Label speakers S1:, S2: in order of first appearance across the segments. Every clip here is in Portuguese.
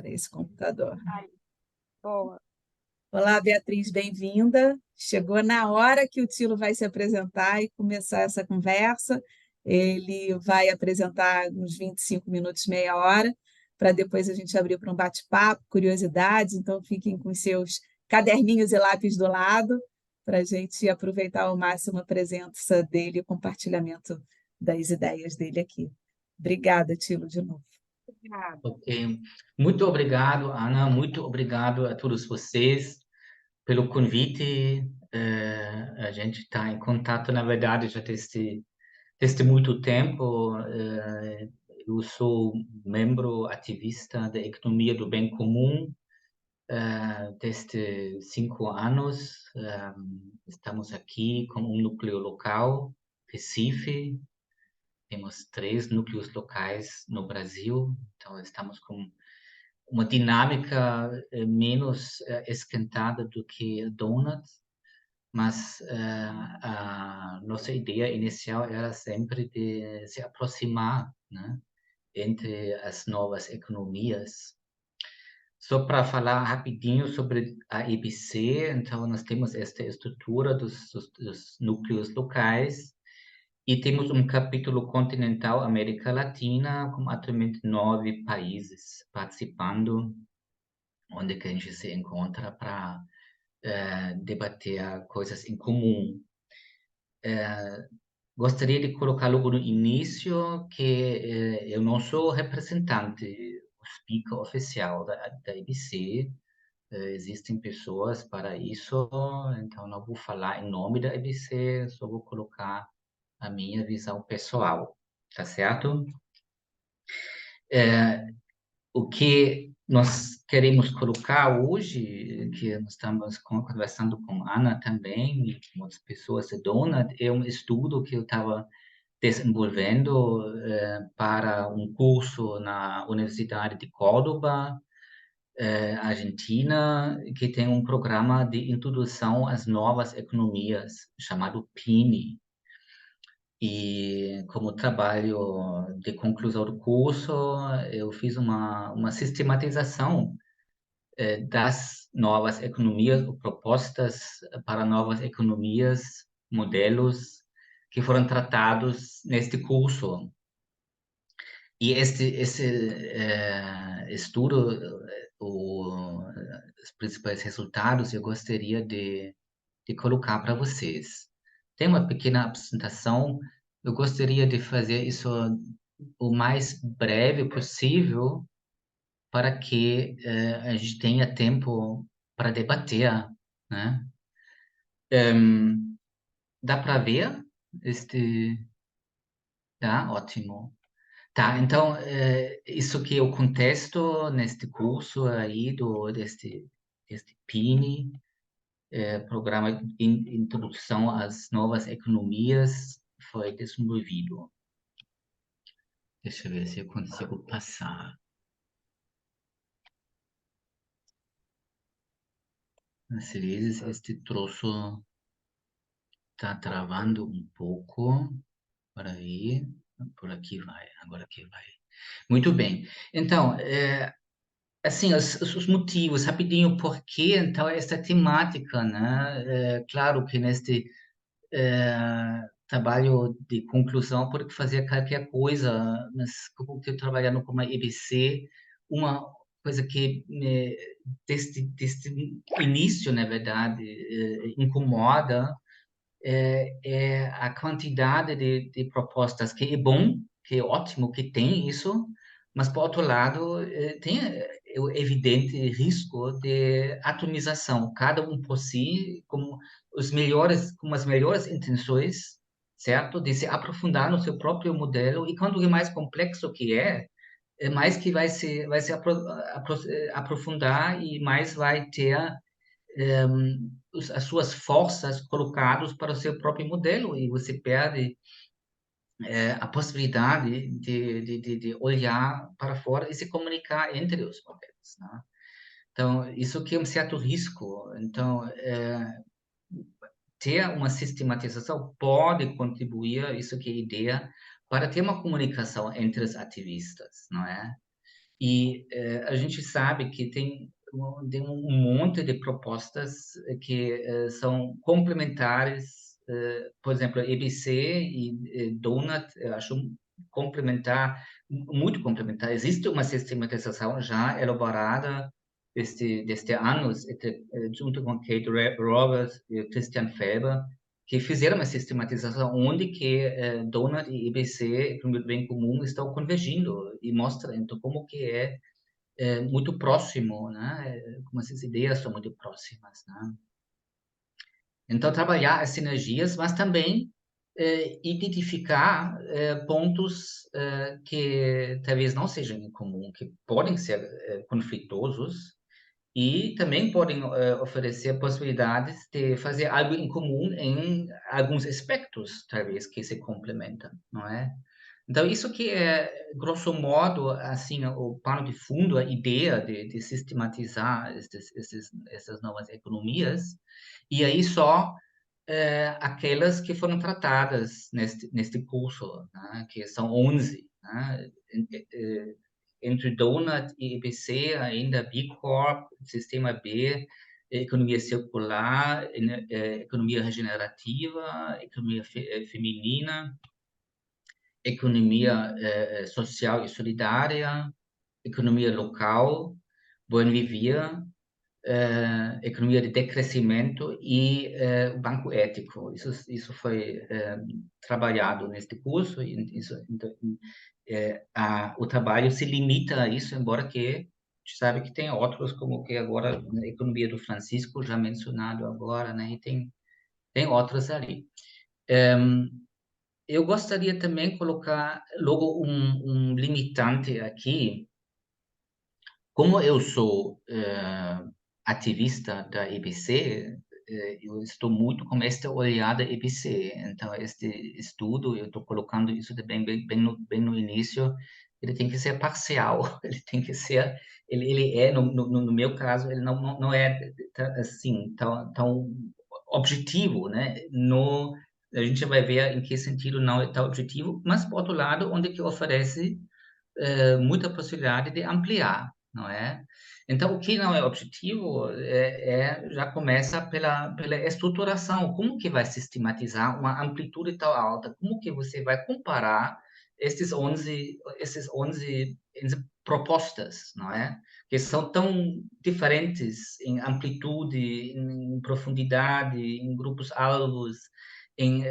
S1: para esse computador.
S2: Ai, boa.
S1: Olá, Beatriz, bem-vinda. Chegou na hora que o Tilo vai se apresentar e começar essa conversa. Ele vai apresentar uns 25 minutos, meia hora, para depois a gente abrir para um bate-papo, curiosidades. Então, fiquem com seus caderninhos e lápis do lado, para a gente aproveitar ao máximo a presença dele e o compartilhamento das ideias dele aqui. Obrigada, Tilo, de novo.
S2: Obrigada.
S3: Ok. Muito obrigado, Ana. Muito obrigado a todos vocês pelo convite. A gente está em contato, na verdade, já desde muito tempo. Eu sou membro ativista da economia do bem comum desde 5 anos. Estamos aqui com um núcleo local, Recife. Temos 3 núcleos locais no Brasil, então estamos com uma dinâmica menos esquentada do que Donut, mas a nossa ideia inicial era sempre de se aproximar, né, entre as novas economias. Só para falar rapidinho sobre a EBC, então nós temos esta estrutura dos núcleos locais e temos um capítulo continental América Latina com atualmente 9 países participando, onde que a gente se encontra para debater coisas em comum. Gostaria de colocar logo no início que eu não sou representante, o speaker oficial da EBC. Existem pessoas para isso, então não vou falar em nome da EBC, só vou colocar a minha visão pessoal, tá certo? O que nós queremos colocar hoje, que nós estamos conversando com a Ana também, e com outras pessoas da Donut, é um estudo que eu estava desenvolvendo para um curso na Universidade de Córdoba, Argentina, que tem um programa de introdução às novas economias, chamado PINI. E como trabalho de conclusão do curso, eu fiz uma sistematização das novas economias, propostas para novas economias, modelos que foram tratados neste curso. E esse estudo, os principais resultados, eu gostaria de colocar para vocês. Tem uma pequena apresentação, eu gostaria de fazer isso o mais breve possível para que a gente tenha tempo para debater, né? Dá para ver? Tá, ótimo. Tá, então, isso que é o contexto neste curso aí deste PINI, Programa de Introdução às Novas Economias, foi desenvolvido. Deixa eu ver se eu consigo passar. Às vezes este troço está travando um pouco. Para aí, por aqui vai, agora aqui vai. Muito bem. Então, assim, os motivos, rapidinho, por que, então, essa temática, né? Claro que neste trabalho de conclusão pode fazer qualquer coisa, mas como eu estou trabalhando com a EBC, uma coisa que desde o início, na verdade, incomoda é a quantidade de propostas, que é bom, que é ótimo que tem isso, mas, por outro lado, tem o evidente risco de atomização, cada um por si, com as melhores intenções, certo? De se aprofundar no seu próprio modelo, e quanto mais complexo que mais que vai se aprofundar e mais vai ter as suas forças colocadas para o seu próprio modelo, e você perde a possibilidade de olhar para fora e se comunicar entre os modelos, né? Então, isso aqui é um certo risco. Então, ter uma sistematização pode contribuir, isso que é a ideia, para ter uma comunicação entre os ativistas, não é? E a gente sabe que tem um monte de propostas que são complementares. Por exemplo, EBC e Donut, eu acho complementar, muito complementar. Existe uma sistematização já elaborada desde anos, junto com Kate Roberts e Christian Felber, que fizeram uma sistematização onde que Donut e EBC, Economia do Bem Comum, estão convergindo e mostra então como que é muito próximo, né? Como essas ideias são muito próximas, né? Então, trabalhar as sinergias, mas também identificar pontos que talvez não sejam em comum, que podem ser conflitosos, e também podem oferecer possibilidades de fazer algo em comum em alguns aspectos, talvez, que se complementam, não é? Então, isso que é, grosso modo, assim, o pano de fundo, a ideia de sistematizar essas novas economias, e aí só aquelas que foram tratadas neste curso, né, que são 11, né, entre Donut e EBC, ainda B Corp, Sistema B, economia circular, economia regenerativa, economia feminina, economia social e solidária, economia local, buen vivir, economia de decrescimento e o banco ético. Isso foi trabalhado neste curso, e então, o trabalho se limita a isso, embora que a gente sabe que tem outros, como que agora a economia do Francisco, já mencionado agora, né? E tem outros ali. Eu gostaria também de colocar logo um limitante aqui. Como eu sou ativista da EBC, eu estou muito com esta olhada EBC. Então, este estudo, eu estou colocando isso também bem no início, ele tem que ser parcial, ele tem que ser, ele é, no meu caso, ele não é assim, tão objetivo, né? A gente vai ver em que sentido não é tão objetivo, mas, por outro lado, onde que oferece muita possibilidade de ampliar, não é? Então, o que não é objetivo já começa pela estruturação. Como que vai sistematizar uma amplitude tão alta? Como que você vai comparar esses 11 propostas, não é? Que são tão diferentes em amplitude, em profundidade, em grupos-alvos, em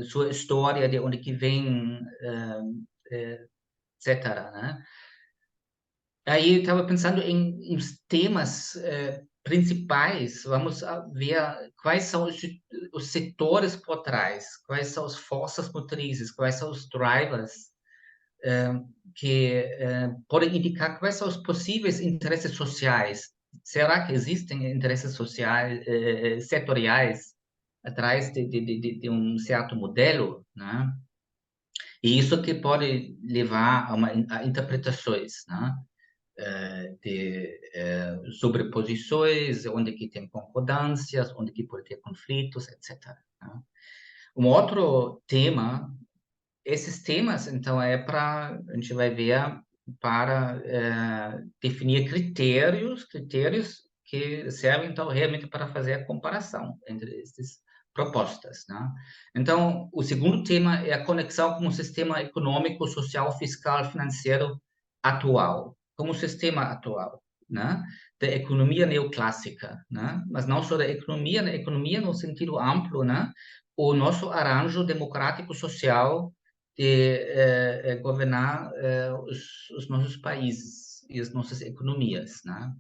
S3: sua história, de onde que vem, etc., né? Aí eu estava pensando em temas principais. Vamos ver quais são os setores por trás, quais são as forças motrizes, quais são os drivers que podem indicar quais são os possíveis interesses sociais. Será que existem interesses sociais setoriais atrás de um certo modelo, né? E isso que pode levar a interpretações, né? De sobreposições, onde que tem concordâncias, onde que pode ter conflitos, etc., né? Um outro tema, esses temas, então, a gente vai ver para definir critérios que servem, então, realmente para fazer a comparação entre essas propostas, né? Então, o segundo tema é a conexão com o sistema econômico, social, fiscal, financeiro atual, como o sistema atual, né? Da economia neoclássica, né? Mas não só da economia, né? Economia no sentido amplo, né? O nosso arranjo democrático social de governar os nossos países e as nossas economias, né?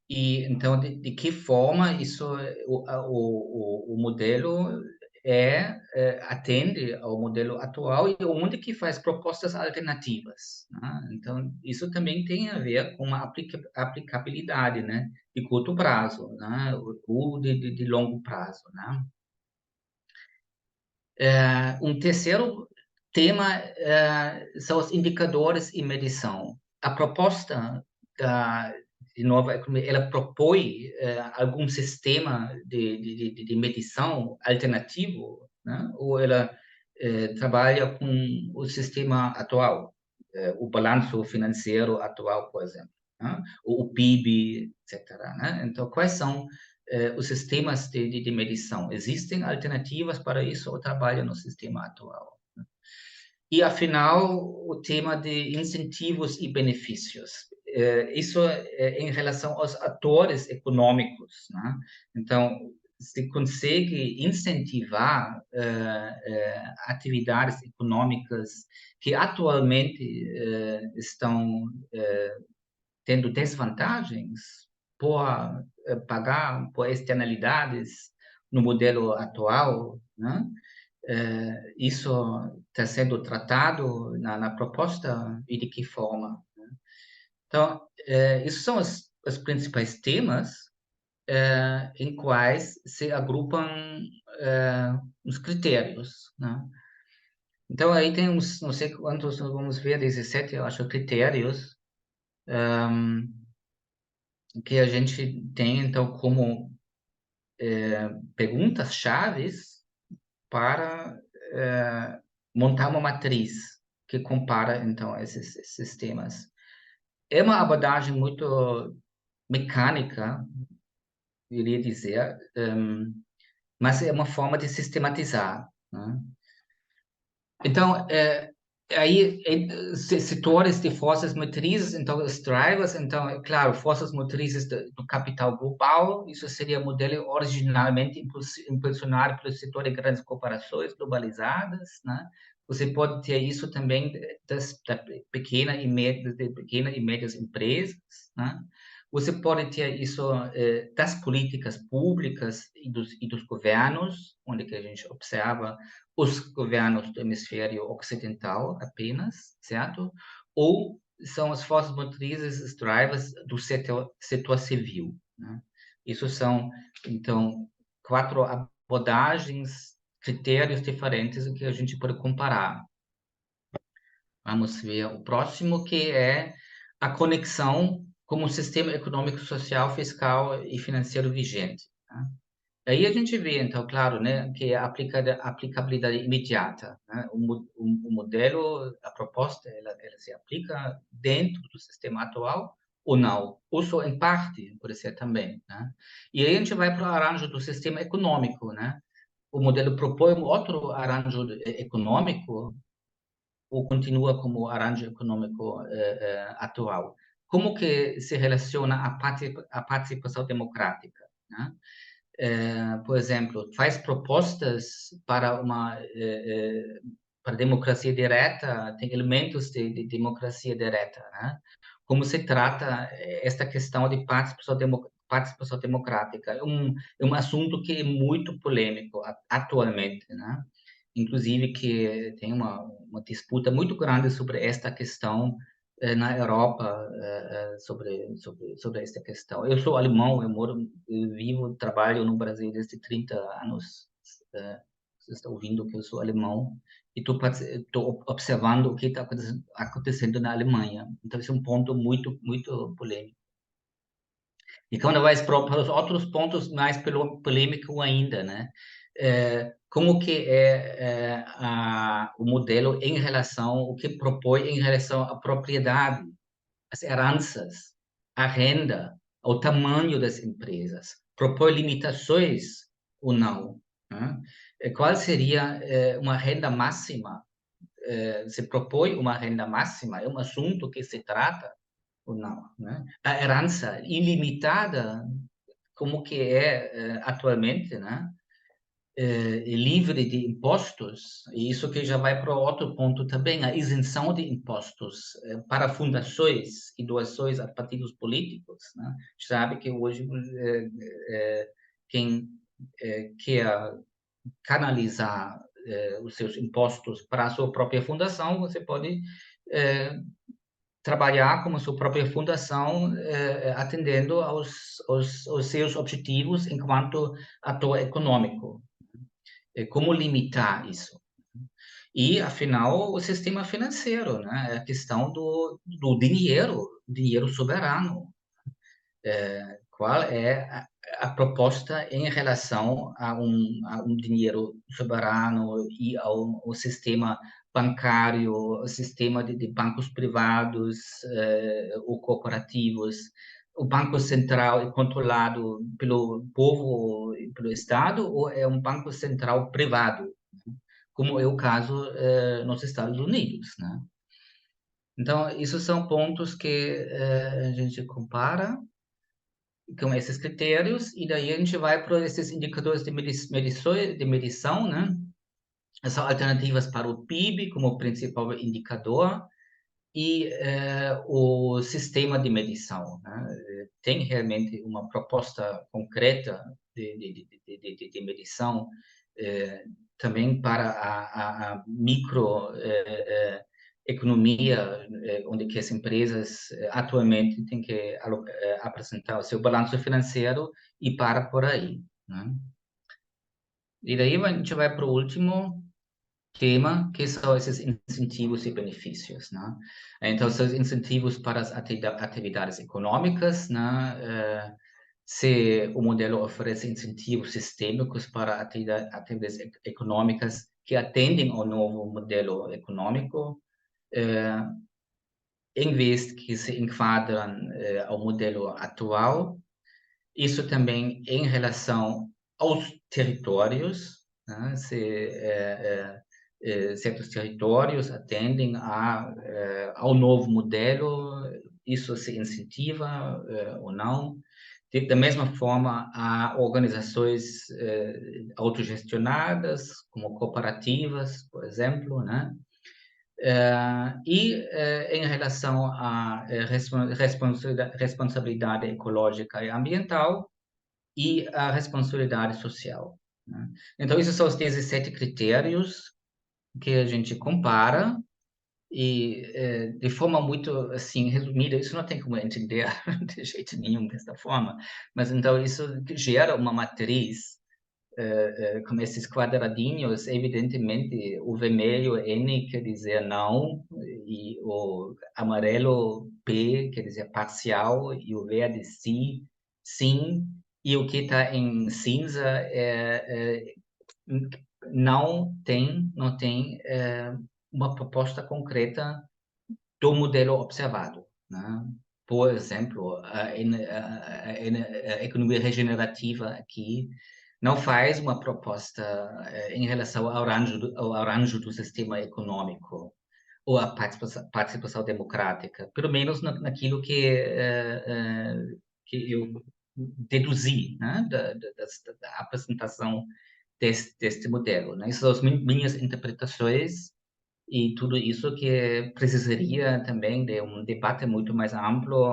S3: E então, de que forma isso, o modelo atende ao modelo atual e onde que faz propostas alternativas, né? Então, isso também tem a ver com a aplicabilidade, né? De curto prazo, né? Ou de longo prazo, né? Um terceiro tema são os indicadores e medição. A proposta de nova economia, ela propõe algum sistema de medição alternativo, né? Ou ela trabalha com o sistema atual? o balanço financeiro atual, por exemplo, né? O PIB, etc., né? Então, quais são os sistemas de medição? Existem alternativas para isso ou trabalha no sistema atual? E, afinal, o tema de incentivos e benefícios. Isso em relação aos atores econômicos, né? Então, se consegue incentivar atividades econômicas que atualmente estão tendo desvantagens por pagar por externalidades no modelo atual, né? Isso está sendo tratado na proposta e de que forma? Né? Então, esses são os principais temas em quais se agrupam os critérios, né? Então, aí tem uns, não sei quantos, vamos ver, 17, eu acho, critérios que a gente tem, então, como perguntas chaves para montar uma matriz que compara, então, esses temas. É uma abordagem muito mecânica, eu iria dizer, mas é uma forma de sistematizar, né? Então, aí, setores de forças motrizes, então, os drivers, então, é claro, forças motrizes do capital global, isso seria o modelo originalmente impulsionado pelo setor de grandes corporações globalizadas, né? Você pode ter isso também da pequena e médias empresas, né? Você pode ter isso das políticas públicas e dos governos, onde que a gente observa os governos do hemisfério ocidental apenas, certo? Ou são as forças motrizes, os drivers do setor civil, né? Isso são, então, 4 abordagens, critérios diferentes que a gente pode comparar. Vamos ver o próximo, que é a conexão com o sistema econômico, social, fiscal e financeiro vigente, né? Aí a gente vê, então, claro, né, que a aplicabilidade imediata, né? O modelo, a proposta, ela se aplica dentro do sistema atual ou não, ou só em parte, pode ser também, né? E aí a gente vai para o arranjo do sistema econômico, né? O modelo propõe um outro arranjo econômico ou continua como arranjo econômico atual? Como que se relaciona a participação democrática, né? Por exemplo, faz propostas para para democracia direta, tem elementos de democracia direta, né? Como se trata esta questão de participação democrática? É um assunto que é muito polêmico atualmente, né? Inclusive que tem uma disputa muito grande sobre esta questão na Europa, sobre esta questão. Eu sou alemão, eu vivo, trabalho no Brasil desde 30 anos. Você está ouvindo que eu sou alemão e estou observando o que está acontecendo na Alemanha. Então, esse é um ponto muito, muito polêmico. E quando vai para os outros pontos mais polêmico ainda, né? Como que é o modelo em relação, o que propõe em relação à propriedade, às heranças, à renda, ao tamanho das empresas? Propõe limitações ou não, né? Qual seria uma renda máxima? Se propõe uma renda máxima? É um assunto que se trata ou não, né? A herança ilimitada, como que é atualmente, né? Livre de impostos, e isso que já vai para outro ponto também, a isenção de impostos para fundações e doações a partidos políticos, né? A gente sabe que hoje quem quer canalizar os seus impostos para a sua própria fundação, você pode trabalhar como sua própria fundação, atendendo aos seus objetivos enquanto ator econômico. Como limitar isso? E, afinal, o sistema financeiro, né? A questão do dinheiro soberano. Qual é a proposta em relação a um dinheiro soberano e ao sistema bancário, o sistema de bancos privados ou cooperativos. O Banco Central é controlado pelo povo e pelo Estado ou é um banco central privado, como é o caso nos Estados Unidos, né? Então, isso são pontos que a gente compara com esses critérios, e daí a gente vai para esses indicadores de medição, né? São alternativas para o PIB como principal indicador e o sistema de medição, né? Tem realmente uma proposta concreta de medição também para a microeconomia, onde que as empresas atualmente têm que apresentar o seu balanço financeiro e para por aí, né? E daí a gente vai para o último tema, que são esses incentivos e benefícios, né? Então, são os incentivos para as atividades econômicas, né? Se o modelo oferece incentivos sistêmicos para atividades econômicas que atendem ao novo modelo econômico, em vez que se enquadram ao modelo atual. Isso também em relação aos territórios, né? Se certos territórios atendem ao novo modelo, isso se incentiva ou não. Da mesma forma, há organizações autogestionadas, como cooperativas, por exemplo, né? E em relação à responsabilidade ecológica e ambiental e a responsabilidade social, né? Então, esses são os 17 critérios que a gente compara e, de forma muito, assim, resumida, isso não tem como entender de jeito nenhum desta forma, mas então isso gera uma matriz com esses quadradinhos. Evidentemente, o vermelho N quer dizer não, e o amarelo P quer dizer parcial, e o verde sim, sim, e o que está em cinza não tem uma proposta concreta do modelo observado, né? Por exemplo, a economia regenerativa aqui não faz uma proposta em relação ao arranjo do sistema econômico ou à participação democrática, pelo menos naquilo que eu deduzi, né, da apresentação deste modelo, né? Essas são as minhas interpretações, e tudo isso que precisaria também de um debate muito mais amplo,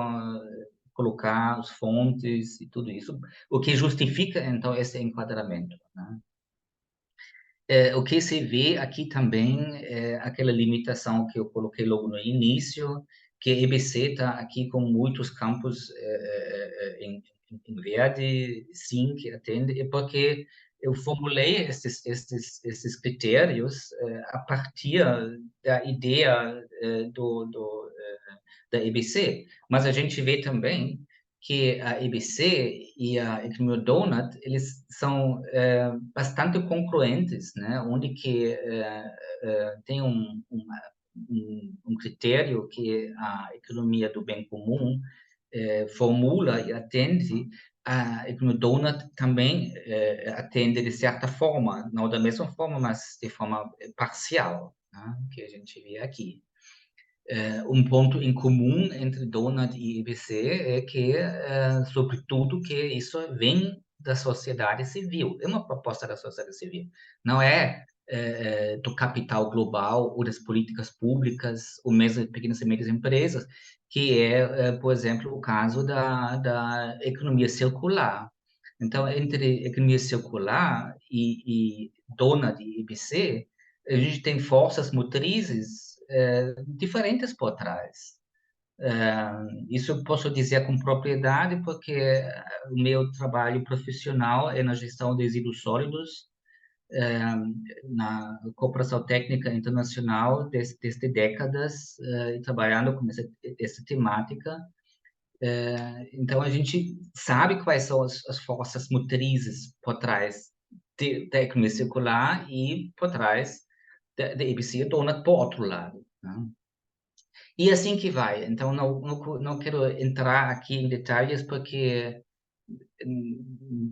S3: colocar as fontes e tudo isso, o que justifica, então, esse enquadramento, né? O que se vê aqui também é aquela limitação que eu coloquei logo no início, que a EBC está aqui com muitos campos em verde, sim, que atende, é porque eu formulei esses critérios a partir da ideia da EBC, mas a gente vê também que a EBC e a Economia Donut, eles são bastante congruentes, né? Onde que tem um critério que a economia do bem comum formula e atende, a Economia Donut também atende de certa forma, não da mesma forma, mas de forma parcial, né? Que a gente vê aqui. Um ponto em comum entre Donut e IBC é que, sobretudo, que isso vem da sociedade civil. É uma proposta da sociedade civil. Não é do capital global ou das políticas públicas ou mesmo de pequenas e médias empresas, que é, por exemplo, o caso da economia circular. Então, entre economia circular e Donut e IBC, a gente tem forças motrizes diferentes por trás. Isso eu posso dizer com propriedade, porque o meu trabalho profissional é na gestão de resíduos sólidos, na cooperação técnica internacional desde décadas, e trabalhando com essa temática. Então, a gente sabe quais são as forças motrizes por trás da economia circular e por trás da ABC Donut por outro lado, né? E assim que vai. Então, não quero entrar aqui em detalhes, porque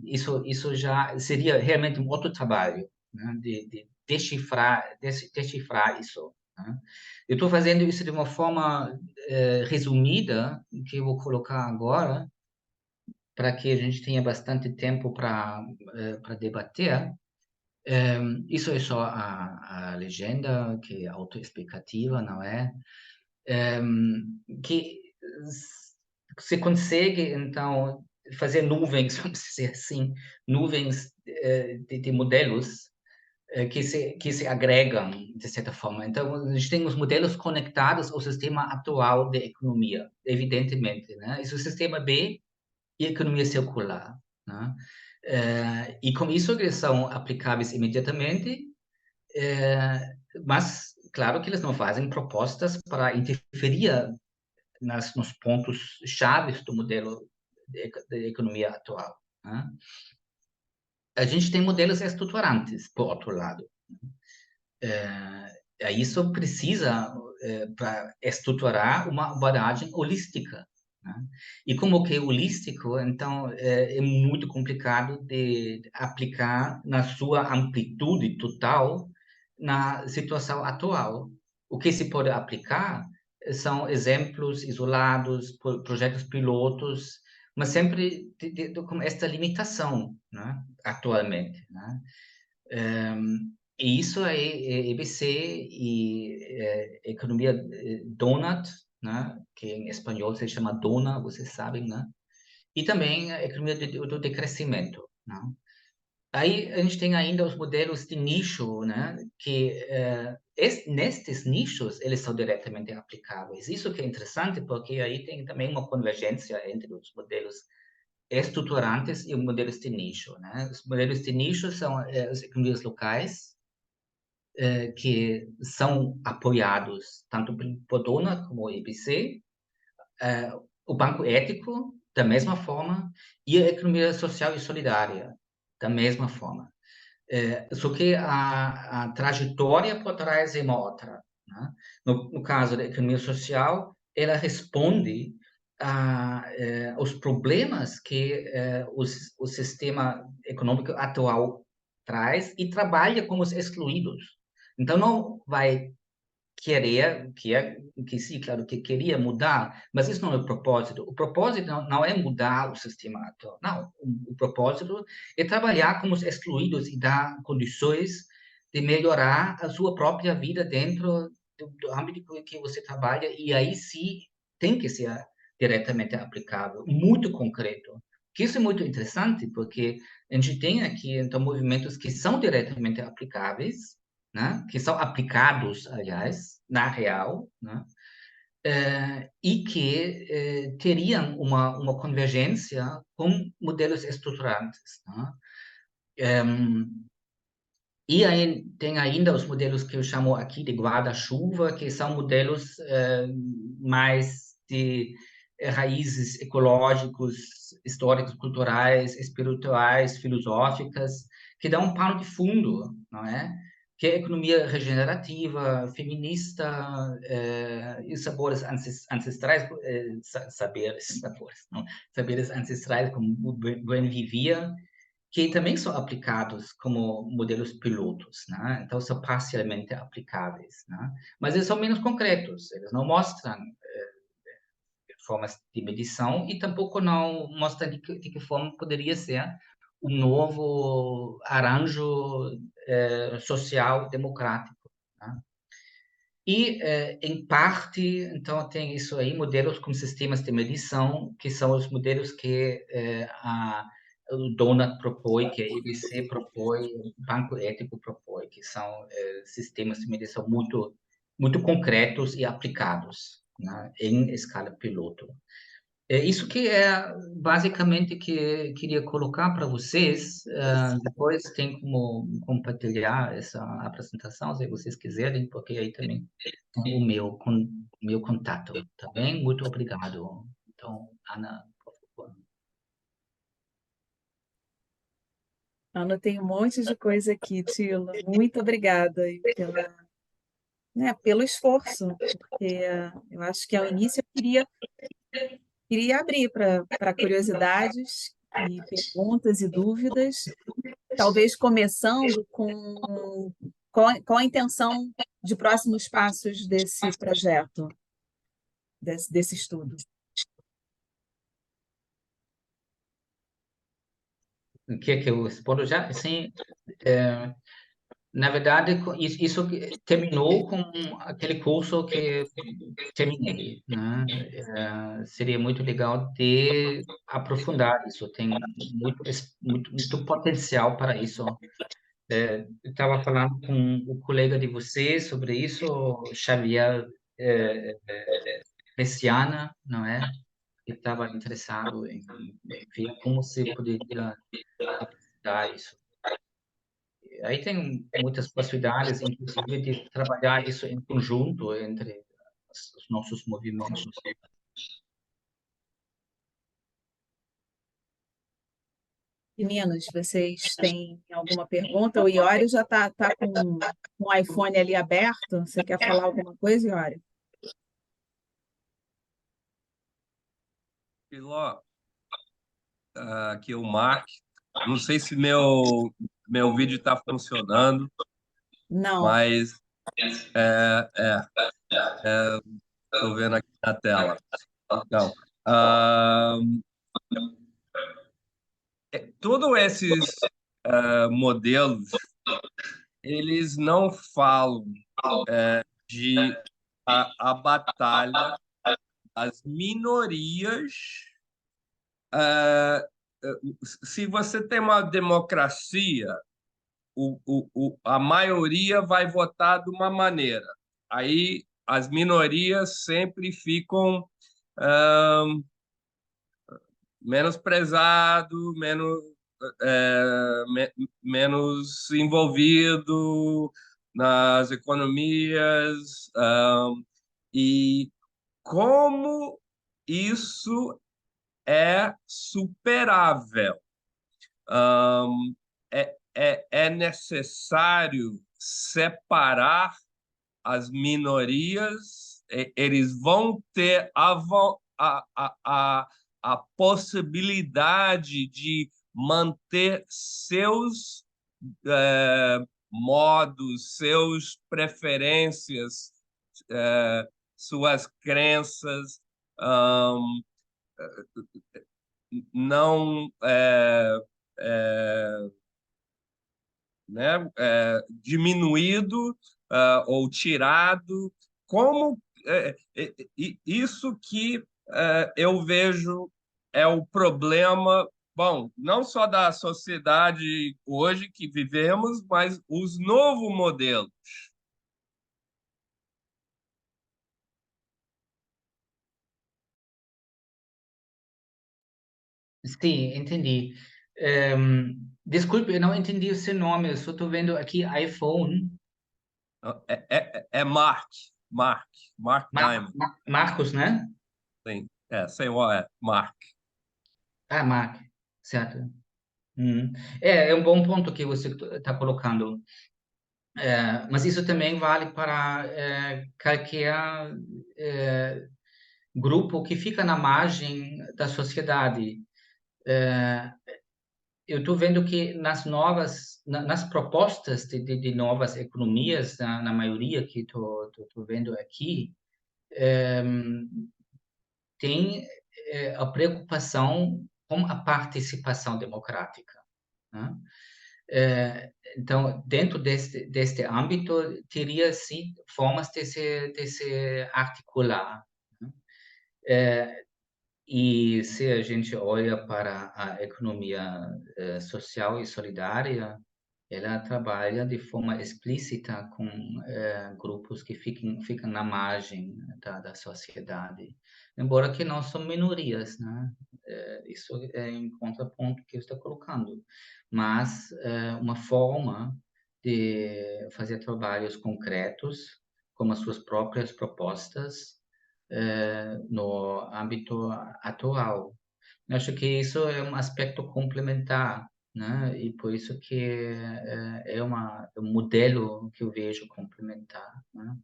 S3: isso já seria realmente um outro trabalho, né? De decifrar isso, né? Eu estou fazendo isso de uma forma resumida, que eu vou colocar agora, para que a gente tenha bastante tempo para debater. Isso é só a legenda, que é autoexplicativa, não é? Que se consegue, então, fazer nuvens, vamos dizer assim, nuvens de modelos que se agregam, de certa forma. Então, a gente tem os modelos conectados ao sistema atual de economia, evidentemente, né? Isso é o sistema B e a economia circular, né? E com isso eles são aplicáveis imediatamente, mas, claro que eles não fazem propostas para interferir nos pontos chaves do modelo de economia atual, né? A gente tem modelos estruturantes, por outro lado. Isso precisa, para estruturar, uma abordagem holística, né? E como que é holístico, então, é muito complicado de aplicar na sua amplitude total na situação atual. O que se pode aplicar são exemplos isolados, projetos pilotos, mas sempre com esta limitação, né? Atualmente, né? E isso é EBC e economia donut, né? Que em espanhol se chama dona, vocês sabem, né? E também a economia do decrescimento, né? Aí a gente tem ainda os modelos de nicho, né? Que nestes nichos eles são diretamente aplicáveis. Isso que é interessante, porque aí tem também uma convergência entre os modelos estruturantes e os modelos de nicho, né? Os modelos de nicho são as economias locais, que são apoiados tanto por Dona como o EBC, o Banco Ético, da mesma forma, e a economia social e solidária, da mesma forma. Só que a trajetória por trás é uma outra, né? No caso da economia social, ela responde aos problemas que o sistema econômico atual traz e trabalha com os excluídos. Então, não vai que sim, claro, que queria mudar, mas isso não é o propósito. O propósito não é mudar o sistema atual, não. O propósito é trabalhar com os excluídos e dar condições de melhorar a sua própria vida dentro do âmbito que você trabalha, e aí sim tem que ser diretamente aplicável, muito concreto. Que isso é muito interessante, porque a gente tem aqui, então, movimentos que são diretamente aplicáveis, né? Que são aplicados, aliás, na real, né? E que teriam uma convergência com modelos estruturantes, né? E aí tem ainda os modelos que eu chamo aqui de guarda-chuva, que são modelos mais de raízes ecológicos, históricos, culturais, espirituais, filosóficas, que dão um pano de fundo, não é? Que é a economia regenerativa, feminista, e sabores ancestrais, saberes ancestrais como o buen vivir, que também são aplicados como modelos pilotos, né? Então, são parcialmente aplicáveis, né? Mas eles são menos concretos, eles não mostram formas de medição e tampouco não mostram de que forma poderia ser um novo arranjo social democrático, né? E, em parte, então, tem isso aí, modelos com sistemas de medição, que são os modelos que o Donut propõe, que a EBC propõe, o Banco Ético propõe, que são sistemas de medição muito, muito concretos e aplicados, né, em escala piloto. É isso que é basicamente que queria colocar para vocês. Depois tem como compartilhar essa apresentação, se vocês quiserem, porque aí também tem o meu contato, tá bem? Muito obrigado. Então, Ana, por favor.
S1: Anotei um monte de coisa aqui, Tila. Muito obrigada aí pela né, pelo esforço, porque eu acho que ao início eu queria abrir para curiosidades e perguntas e dúvidas, talvez começando com qual a intenção de próximos passos desse projeto, desse estudo.
S3: O que é que eu respondo já? Sim, na verdade, isso terminou com aquele curso que terminei, né? Seria muito legal de aprofundar isso, tem muito potencial para isso. Eu estava falando com o colega de você sobre isso, o Xavier Messiana, não é? Que estava interessado em ver como se poderia aprofundar isso. Aí tem muitas possibilidades, inclusive, de trabalhar isso em conjunto entre os nossos movimentos.
S1: Meninos, vocês têm alguma pergunta? O Iório já está com o iPhone ali aberto. Você quer falar alguma coisa, Iório?
S4: Piló, aqui é o Mark. Não sei se meu vídeo está funcionando,
S1: Não.
S4: mas estou vendo aqui na tela. Então, ah, todos esses modelos, eles não falam de a batalha das minorias. ah, Se você tem uma democracia, a maioria vai votar de uma maneira. Aí as minorias sempre ficam menosprezado, menos envolvido nas economias. E como isso é superável? É necessário separar as minorias, eles vão ter a possibilidade de manter seus modos, seus preferências, suas crenças, um, não né, diminuído ou tirado, como isso que eu vejo é o problema, bom, não só da sociedade hoje que vivemos, mas os novos modelos.
S3: Sim, entendi. Desculpe, eu não entendi o seu nome, eu só estou vendo aqui iPhone.
S4: É Mark Diamond.
S3: Marcos, né?
S4: Sim, sem o Mark.
S3: Ah, Mark, certo. É um bom ponto que você está colocando. Mas isso também vale para qualquer grupo que fica na margem da sociedade. Eu estou vendo que nas propostas de novas economias, na maioria que estou vendo aqui, tem a preocupação com a participação democrática, né? Então, dentro deste âmbito, teria sim formas de se articular, né? E se a gente olha para a economia social e solidária, ela trabalha de forma explícita com grupos que ficam na margem da sociedade, embora que não são minorias, né? Isso é em contraponto que eu estou colocando, mas uma forma de fazer trabalhos concretos, com as suas próprias propostas, no âmbito atual. Eu acho que isso é um aspecto complementar, né? E por isso que é um modelo que eu vejo complementar, né?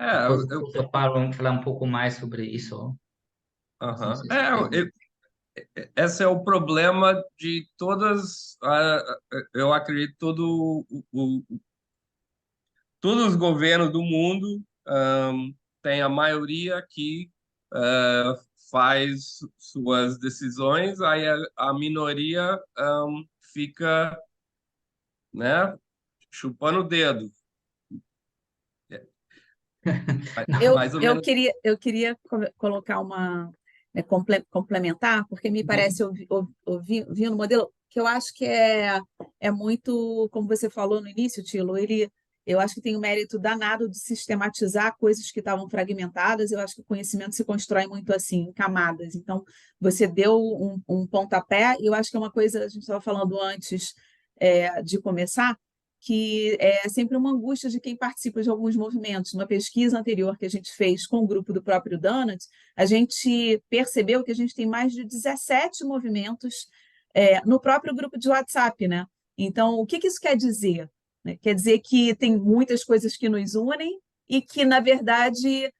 S3: Depois
S4: eu,
S3: você falar um pouco mais sobre isso. Não
S4: aham.
S3: sei se tem.
S4: Esse é o problema de todas, eu acredito, todos os governos do mundo tem a maioria que faz suas decisões, aí a minoria fica, né, chupando o dedo.
S1: Eu,
S4: Mais ou
S1: eu
S4: menos.
S1: queria, eu queria colocar uma, né, complementar, porque me parece, ouvindo o modelo, que eu acho que é muito, como você falou no início, Tilo, eu acho que tem o mérito danado de sistematizar coisas que estavam fragmentadas, eu acho que o conhecimento se constrói muito assim, em camadas. Então, você deu um pontapé, e eu acho que é uma coisa, a gente estava falando antes de começar, que é sempre uma angústia de quem participa de alguns movimentos. Numa pesquisa anterior que a gente fez com o grupo do próprio Donut, a gente percebeu que a gente tem mais de 17 movimentos no próprio grupo de WhatsApp, né? Então, o que isso quer dizer? Né? Quer dizer que tem muitas coisas que nos unem e que, na verdade,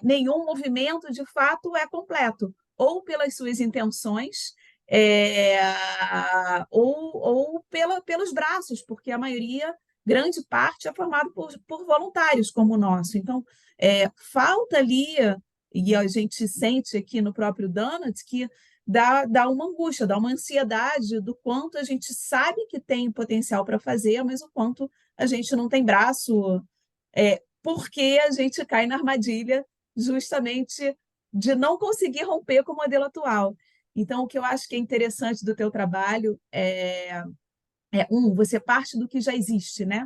S1: nenhum movimento, de fato, é completo, ou pelas suas intenções, é, pelos braços, porque a maioria, grande parte, é formado por voluntários como o nosso. Então, falta ali, e a gente sente aqui no próprio Donut, que dá uma angústia, dá uma ansiedade do quanto a gente sabe que tem potencial para fazer, mas o quanto a gente não tem braço, porque a gente cai na armadilha justamente de não conseguir romper com o modelo atual. Então, o que eu acho que é interessante do teu trabalho você parte do que já existe, né?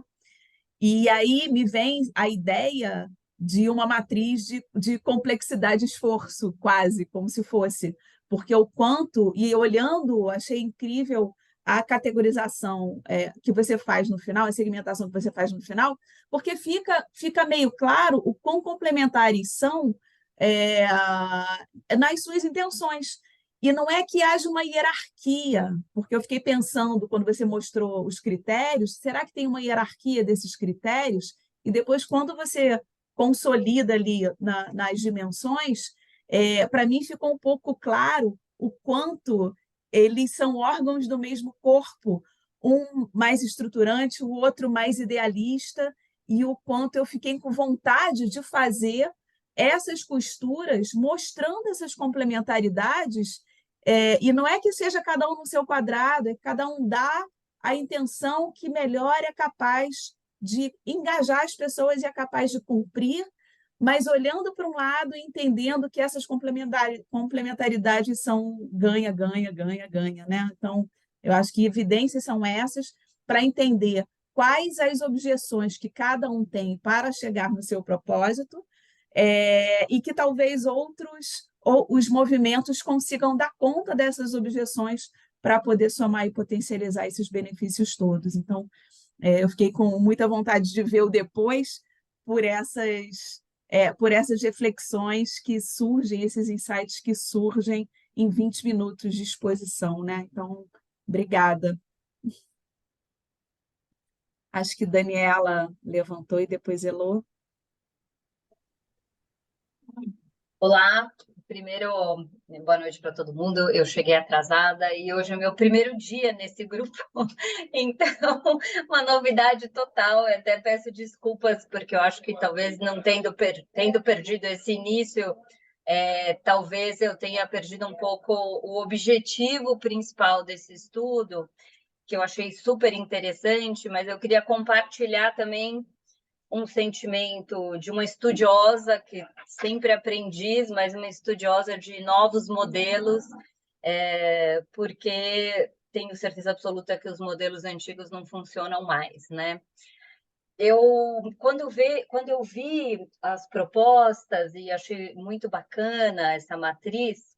S1: E aí me vem a ideia de uma matriz de complexidade e esforço, quase, como se fosse. Porque o quanto, e olhando, achei incrível a categorização que você faz no final, a segmentação que você faz no final, porque fica meio claro o quão complementares são é, nas suas intenções. E não é que haja uma hierarquia, porque eu fiquei pensando, quando você mostrou os critérios, será que tem uma hierarquia desses critérios? E depois, quando você consolida ali nas dimensões, para mim ficou um pouco claro o quanto eles são órgãos do mesmo corpo, um mais estruturante, o outro mais idealista, e o quanto eu fiquei com vontade de fazer essas costuras, mostrando essas complementaridades e não é que seja cada um no seu quadrado, é que cada um dá a intenção que melhor é capaz de engajar as pessoas e é capaz de cumprir, mas olhando para um lado e entendendo que essas complementaridades são ganha, ganha, ganha, ganha, né? Então, eu acho que evidências são essas para entender quais as objeções que cada um tem para chegar no seu propósito, e que talvez outros ou os movimentos consigam dar conta dessas objeções para poder somar e potencializar esses benefícios todos. Então, eu fiquei com muita vontade de ver o depois por essas reflexões que surgem, esses insights que surgem em 20 minutos de exposição, né? Então, obrigada. Acho que Daniela levantou e depois Elô.
S2: Olá, primeiro, boa noite para todo mundo. Eu cheguei atrasada e hoje é meu primeiro dia nesse grupo, então, uma novidade total. Eu até peço desculpas, porque eu acho que talvez não tendo perdido esse início, talvez eu tenha perdido um pouco o objetivo principal desse estudo, que eu achei super interessante, mas eu queria compartilhar também um sentimento de uma estudiosa, que sempre aprendiz, mas uma estudiosa de novos modelos, porque tenho certeza absoluta que os modelos antigos não funcionam mais, né? Quando eu vi as propostas e achei muito bacana essa matriz,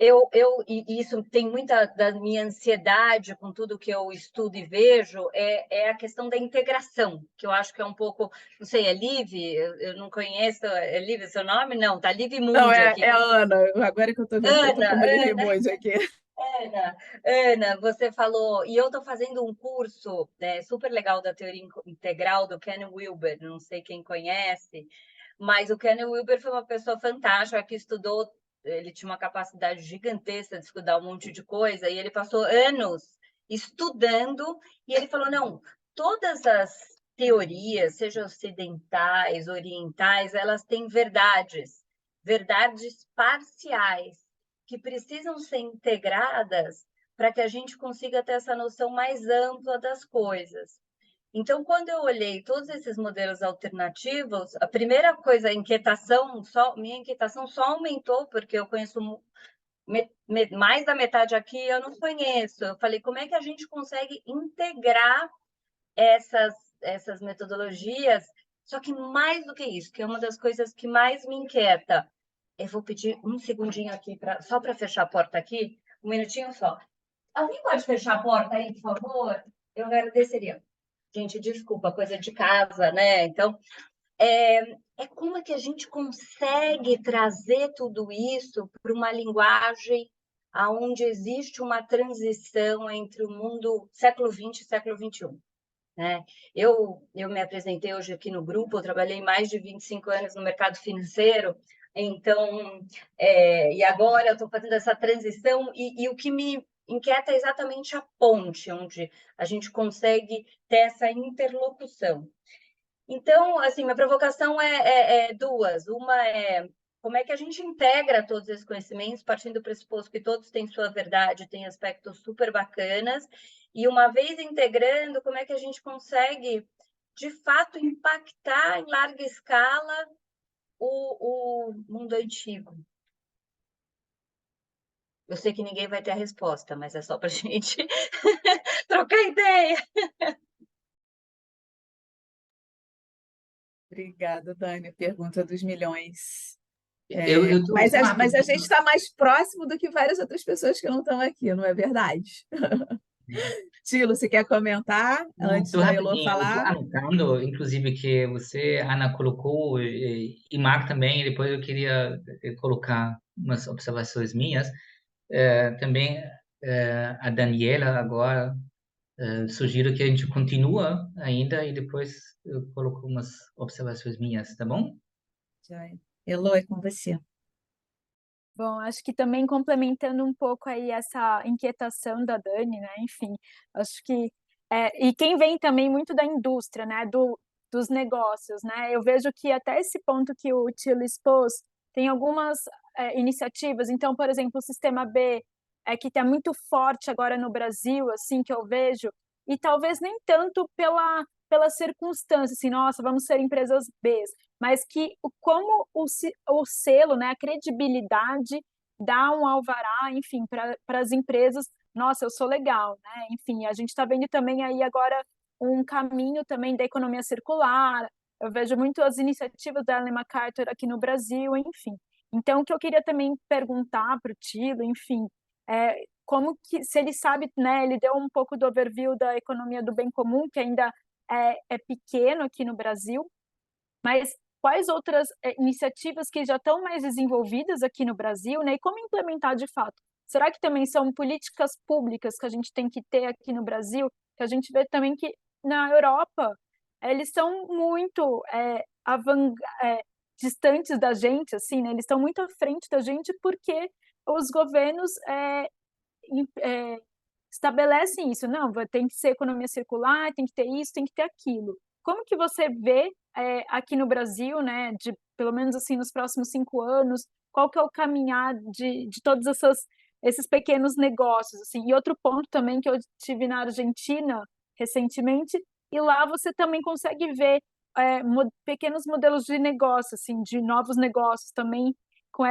S2: e isso tem muita da minha ansiedade com tudo que eu estudo e vejo, é a questão da integração, que eu acho que é um pouco, não sei, é Liv? Eu não conheço, é Liv seu nome? Não, tá Liv
S1: Não,
S2: Mundi aqui.
S1: é a Ana, agora que eu estou vendo que eu estou com o Liv Emoji aqui.
S2: Ana, você falou, e eu estou fazendo um curso super legal da teoria integral do Ken Wilber, não sei quem conhece, Mas o Ken Wilber foi uma pessoa fantástica que estudou, ele tinha uma capacidade gigantesca de estudar um monte de coisa, e ele passou anos estudando, e ele falou, não, todas as teorias, sejam ocidentais, orientais, elas têm verdades, verdades parciais, que precisam ser integradas para que a gente consiga ter essa noção mais ampla das coisas. Então, quando eu olhei todos esses modelos alternativos, a primeira coisa, a inquietação, minha inquietação só aumentou, porque eu conheço mais da metade aqui, eu não conheço. Eu falei, como é que a gente consegue integrar essas metodologias? Só que mais do que isso, que é uma das coisas que mais me inquieta, eu vou pedir um segundinho aqui, só para fechar a porta aqui, um minutinho só. Alguém pode fechar a porta aí, por favor? Eu agradeceria. Gente, desculpa, coisa de casa, né? Então, como é que a gente consegue trazer tudo isso para uma linguagem onde existe uma transição entre o mundo século XX e século XXI? Né? Eu me apresentei hoje aqui no grupo, eu trabalhei mais de 25 anos no mercado financeiro, então, e agora eu estou fazendo essa transição, e o que me inquieta é exatamente a ponte, onde a gente consegue ter essa interlocução. Então, assim, minha provocação é duas. Uma é como é que a gente integra todos esses conhecimentos, partindo do pressuposto que todos têm sua verdade, têm aspectos super bacanas, e uma vez integrando, como é que a gente consegue, de fato, impactar em larga escala o mundo antigo. Eu sei que ninguém vai ter a resposta, mas é só para a gente trocar ideia.
S1: Obrigada, Dani. Pergunta dos milhões.
S3: Eu tô
S1: Mas
S3: com uma
S1: a gente
S3: pergunta.
S1: está mais próximo do que várias outras pessoas que não estão aqui, não é verdade? Tilo, você quer comentar antes
S3: Muito
S1: da Elô
S3: rapidinho, eu estou
S1: falar?
S3: anotando, inclusive, que você, Ana, colocou, e Marco também, e depois eu queria colocar umas observações minhas. Também a Daniela agora, sugiro que a gente continua ainda e depois eu coloco umas observações minhas, tá bom?
S1: Já é. Elô, é com você.
S5: Bom, acho que também complementando um pouco aí essa inquietação da Dani, né? Enfim, acho que e quem vem também muito da indústria, né? Dos negócios, né? Eu vejo que até esse ponto que o Tilo expôs tem algumas iniciativas. Então, por exemplo, o Sistema B que está muito forte agora no Brasil, assim que eu vejo, e talvez nem tanto pela circunstância, assim, nossa, vamos ser empresas B, mas que como o selo, né, a credibilidade dá um alvará, enfim, para as empresas, nossa, eu sou legal, né? Enfim, a gente está vendo também aí agora um caminho também da economia circular, eu vejo muito as iniciativas da Ellen MacArthur aqui no Brasil, enfim. Então, o que eu queria também perguntar para o Tilo, enfim, como que, se ele sabe, né, ele deu um pouco do overview da economia do bem comum, que ainda é pequeno aqui no Brasil, mas quais outras iniciativas que já estão mais desenvolvidas aqui no Brasil, né? E como implementar de fato? Será que também são políticas públicas que a gente tem que ter aqui no Brasil? Que a gente vê também que na Europa eles são muito distantes da gente, assim, né? Eles estão muito à frente da gente porque os governos estabelecem isso. Não, tem que ser economia circular, tem que ter isso, tem que ter aquilo. Como que você vê aqui no Brasil, né, pelo menos assim nos próximos 5 anos, qual que é o caminhar de todos esses pequenos negócios, assim? E outro ponto também que eu tive na Argentina recentemente, e lá você também consegue ver pequenos modelos de negócio, assim, de novos negócios também com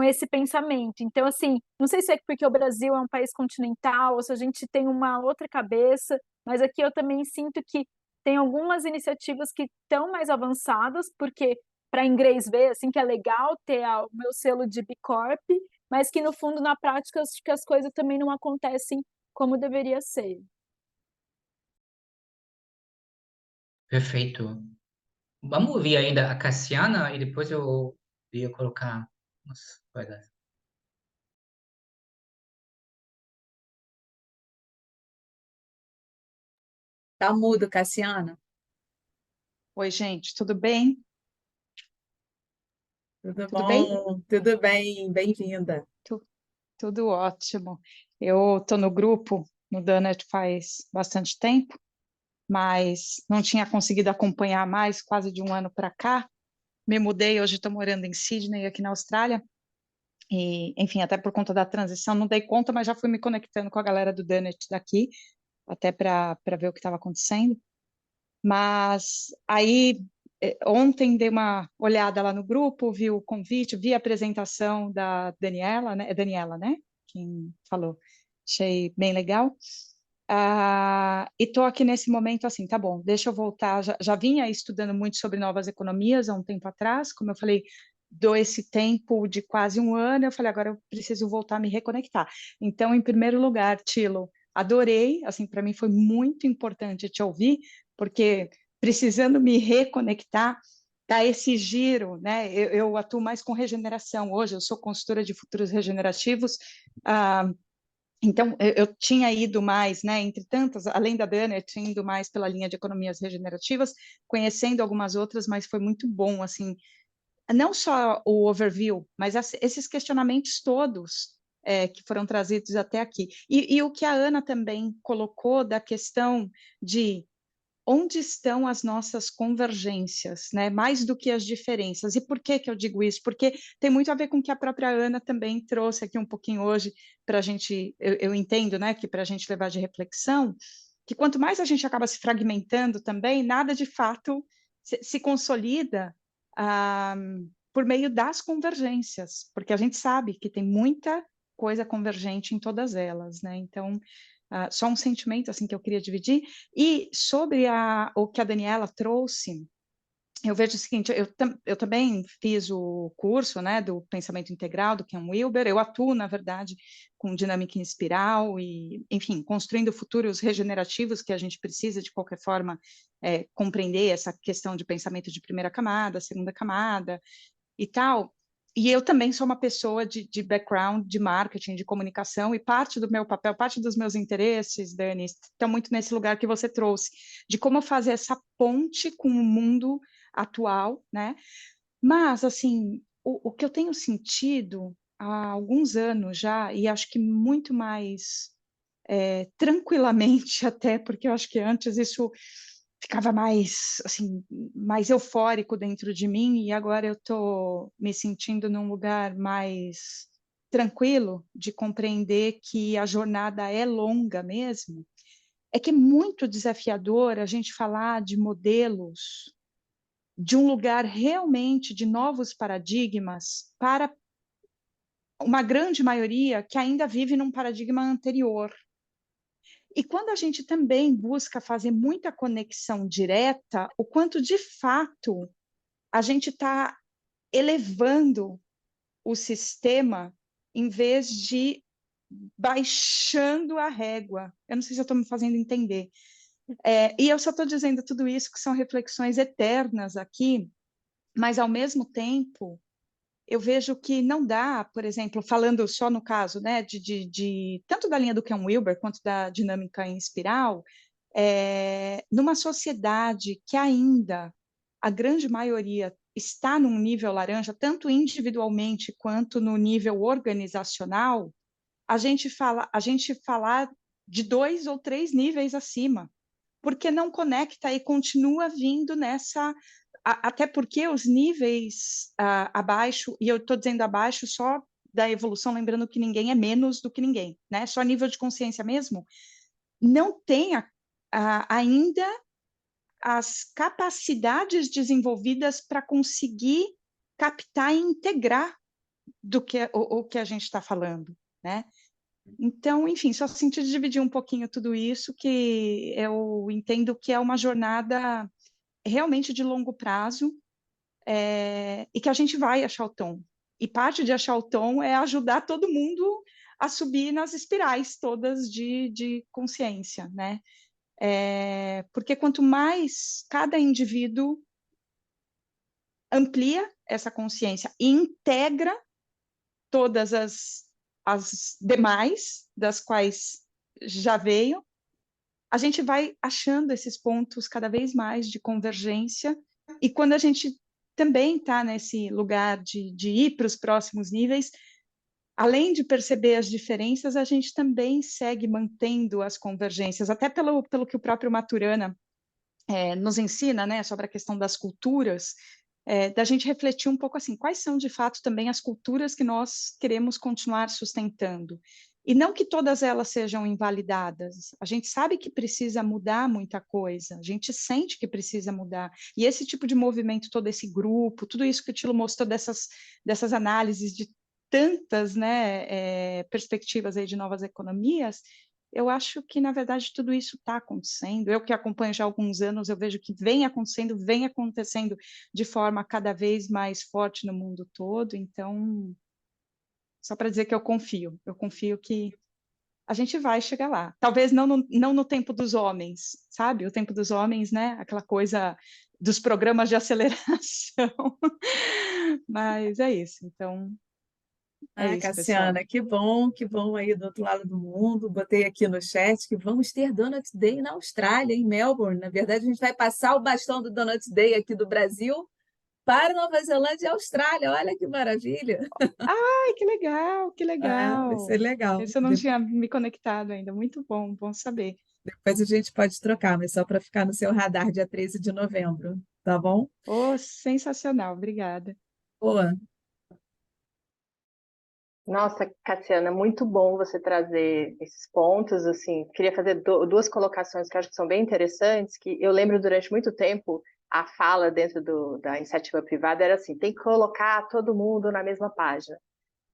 S5: esse pensamento. Então, assim, não sei se é porque o Brasil é um país continental ou se a gente tem uma outra cabeça, mas aqui eu também sinto que tem algumas iniciativas que estão mais avançadas, porque para inglês ver, assim, que é legal ter o meu selo de B Corp, mas que no fundo, na prática, acho que as coisas também não acontecem como deveria ser.
S3: Perfeito. Vamos ouvir ainda a Cassiana e depois eu ia colocar umas coisas.
S1: Tá mudo, Cassiana?
S6: Oi, gente, tudo bem?
S1: Tudo
S6: Tudo bem?
S1: bom? Tudo bem? Bem-vinda.
S6: Tu- Tudo ótimo. Eu estou no grupo, no Donut faz bastante tempo, mas não tinha conseguido acompanhar mais, quase de um ano para cá. Me mudei, hoje estou morando em Sydney, aqui na Austrália, e, enfim, até por conta da transição, não dei conta, mas já fui me conectando com a galera do Donut daqui, até para ver o que estava acontecendo. Mas aí, ontem dei uma olhada lá no grupo, vi o convite, vi a apresentação da Daniela, né? É Daniela, né? Quem falou. Achei bem legal. E estou aqui nesse momento assim, tá bom, deixa eu voltar. Já vinha estudando muito sobre novas economias há um tempo atrás, como eu falei, dou esse tempo de quase um ano, eu falei, agora eu preciso voltar a me reconectar. Então, em primeiro lugar, Tilo, adorei, assim, para mim foi muito importante te ouvir, porque precisando me reconectar, tá esse giro, né? Eu atuo mais com regeneração hoje, eu sou consultora de futuros regenerativos, então, eu tinha ido mais, né, entre tantas, além da Dana, eu tinha ido mais pela linha de economias regenerativas, conhecendo algumas outras, mas foi muito bom, assim, não só o overview, mas esses questionamentos todos que foram trazidos até aqui. E o que a Ana também colocou da questão de onde estão as nossas convergências, né? Mais do que as diferenças. E por que eu digo isso? Porque tem muito a ver com o que a própria Ana também trouxe aqui um pouquinho hoje para a gente, eu entendo, né, que para a gente levar de reflexão, que quanto mais a gente acaba se fragmentando também, nada de fato se consolida por meio das convergências, porque a gente sabe que tem muita coisa convergente em todas elas, né? Então, só um sentimento assim que eu queria dividir. E sobre o que a Daniela trouxe, eu vejo o seguinte, eu também fiz o curso, né, do pensamento integral, do Ken Wilber, eu atuo, na verdade, com dinâmica em espiral e, enfim, construindo futuros regenerativos que a gente precisa, de qualquer forma, compreender essa questão de pensamento de primeira camada, segunda camada e tal. E eu também sou uma pessoa de background de marketing, de comunicação, e parte do meu papel, parte dos meus interesses, Dani, estão muito nesse lugar que você trouxe, de como fazer essa ponte com o mundo atual, né? Mas, assim, o que eu tenho sentido há alguns anos já, e acho que muito mais tranquilamente até, porque eu acho que antes isso ficava mais, assim, mais eufórico dentro de mim, e agora eu estou me sentindo num lugar mais tranquilo de compreender que a jornada é longa mesmo. É que é muito desafiador a gente falar de modelos de um lugar realmente de novos paradigmas para uma grande maioria que ainda vive num paradigma anterior. E quando a gente também busca fazer muita conexão direta, o quanto de fato a gente está elevando o sistema em vez de baixando a régua. Eu não sei se eu estou me fazendo entender. E eu só estou dizendo tudo isso que são reflexões eternas aqui, mas ao mesmo tempo eu vejo que não dá, por exemplo, falando só no caso, né, tanto da linha do Ken Wilber quanto da dinâmica em espiral, numa sociedade que ainda a grande maioria está num nível laranja, tanto individualmente quanto no nível organizacional, a gente falar de 2 ou 3 níveis acima, porque não conecta e continua vindo nessa, até porque os níveis abaixo, e eu estou dizendo abaixo só da evolução, lembrando que ninguém é menos do que ninguém, né? Só nível de consciência mesmo, não tem ainda as capacidades desenvolvidas para conseguir captar e integrar do que o que a gente está falando, né? Então, enfim, só senti dividir um pouquinho tudo isso, que eu entendo que é uma jornada realmente de longo prazo, e que a gente vai achar o tom. E parte de achar o tom é ajudar todo mundo a subir nas espirais todas de consciência, né? Porque quanto mais cada indivíduo amplia essa consciência e integra todas as demais, das quais já veio, a gente vai achando esses pontos cada vez mais de convergência E quando a gente também está nesse lugar de ir para os próximos níveis, além de perceber as diferenças, a gente também segue mantendo as convergências, até pelo que o próprio Maturana nos ensina, né, sobre a questão das culturas, da gente refletir um pouco assim, quais são de fato também as culturas que nós queremos continuar sustentando. E não que todas elas sejam invalidadas, a gente sabe que precisa mudar muita coisa, a gente sente que precisa mudar, e esse tipo de movimento, todo esse grupo, tudo isso que o Tilo mostrou dessas análises de tantas, né, perspectivas aí de novas economias, eu acho que, na verdade, tudo isso está acontecendo. Eu que acompanho já há alguns anos, eu vejo que vem acontecendo de forma cada vez mais forte no mundo todo. Então, só para dizer que eu confio que a gente vai chegar lá. Talvez não no tempo dos homens, sabe? O tempo dos homens, né? Aquela coisa dos programas de aceleração. Mas é isso. Então, é isso, pessoal.
S1: Cassiana, que bom aí do outro lado do mundo. Botei aqui no chat que vamos ter Donut Day na Austrália, em Melbourne. Na verdade, a gente vai passar o bastão do Donut Day aqui do Brasil para Nova Zelândia e Austrália. Olha que maravilha!
S6: Ai, que legal, que
S1: Vai ser
S6: legal.
S1: legal.
S6: Esse eu não tinha me conectado ainda. Muito bom, bom saber.
S1: Depois a gente pode trocar, mas só para ficar no seu radar, dia 13 de novembro, tá bom?
S6: Oh, sensacional, obrigada.
S1: Boa.
S7: Nossa, Cassiana, muito bom você trazer esses pontos, assim, queria fazer duas colocações que eu acho que são bem interessantes, que eu lembro durante muito tempo, a fala dentro da iniciativa privada era assim, tem que colocar todo mundo na mesma página.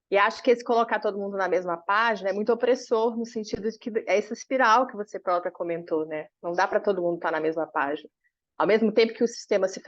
S7: E acho que esse colocar todo mundo na mesma página é muito opressor, no sentido de que é essa espiral que você própria comentou, né? Não dá para todo mundo estar na mesma página. Ao mesmo tempo que o sistema se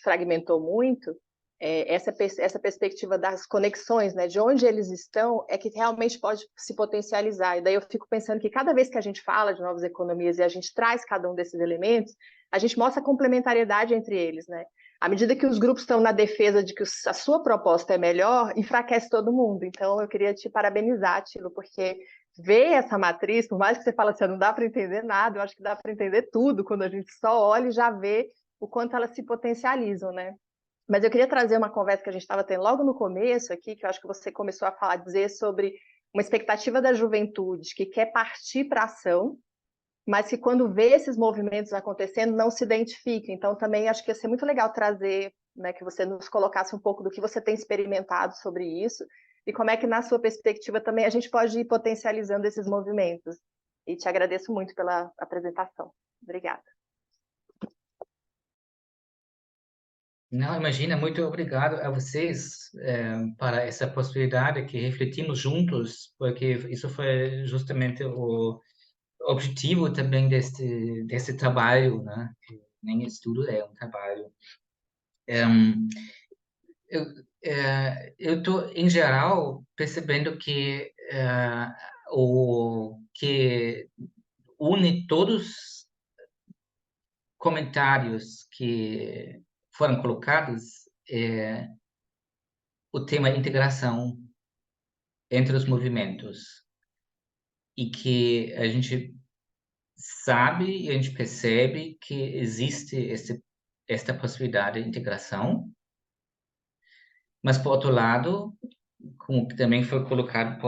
S7: fragmentou muito, essa perspectiva das conexões, né, de onde eles estão, é que realmente pode se potencializar. E daí eu fico pensando que cada vez que a gente fala de novas economias e a gente traz cada um desses elementos, a gente mostra a complementariedade entre eles, né? À medida que os grupos estão na defesa de que a sua proposta é melhor, enfraquece todo mundo. Então, eu queria te parabenizar, Tilo, porque ver essa matriz, por mais que você fale assim, não dá para entender nada, eu acho que dá para entender tudo quando a gente só olha e já vê o quanto elas se potencializam, né? Mas eu queria trazer uma conversa que a gente estava tendo logo no começo aqui, que eu acho que você começou a falar, dizer sobre uma expectativa da juventude que quer partir para a ação, mas que quando vê esses movimentos acontecendo não se identifica. Então também acho que ia ser muito legal trazer, né, que você nos colocasse um pouco do que você tem experimentado sobre isso e como é que na sua perspectiva também a gente pode ir potencializando esses movimentos. E te agradeço muito pela apresentação. Obrigada.
S3: Não, imagina, muito obrigado a vocês para essa possibilidade que refletimos juntos, porque isso foi justamente o objetivo também desse trabalho, né? Nem estudo, é um trabalho. Eu estou, em geral, percebendo que o que une todos comentários que foram colocados é o tema integração entre os movimentos e que a gente sabe e a gente percebe que existe esta possibilidade de integração, mas por outro lado, como também foi colocado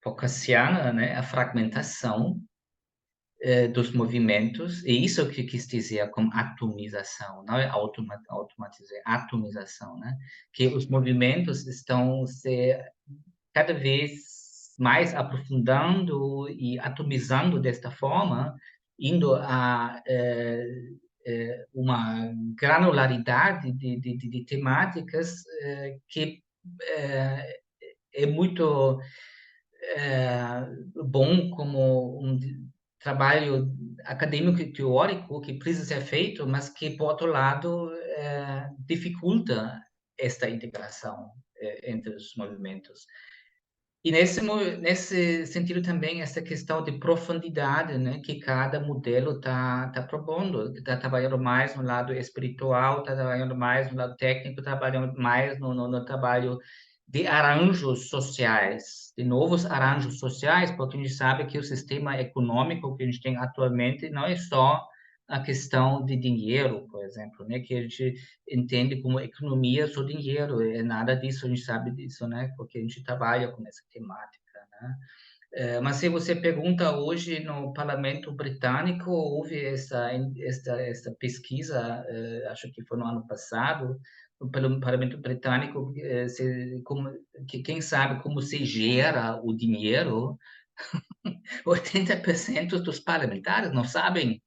S3: por Cassiana, né, a fragmentação dos movimentos, e isso que eu quis dizer com atomização, não é automatizar, atomização, né? Que os movimentos estão se cada vez mais aprofundando e atomizando desta forma, indo a uma granularidade de temáticas que é muito bom como um trabalho acadêmico e teórico que precisa ser feito, mas que, por outro lado, dificulta esta integração entre os movimentos. E nesse sentido também, essa questão de profundidade, né, que cada modelo está propondo, está trabalhando mais no lado espiritual, está trabalhando mais no lado técnico, trabalhando mais no trabalho de arranjos sociais, de novos arranjos sociais, porque a gente sabe que o sistema econômico que a gente tem atualmente não é só a questão de dinheiro, por exemplo, né? Que a gente entende como economia só dinheiro, é nada disso, a gente sabe disso, né? Porque a gente trabalha com essa temática, né? Mas se você pergunta hoje no Parlamento Britânico, houve essa pesquisa, acho que foi no ano passado, pelo Parlamento Britânico, quem sabe como se gera o dinheiro, 80% dos parlamentares não sabem.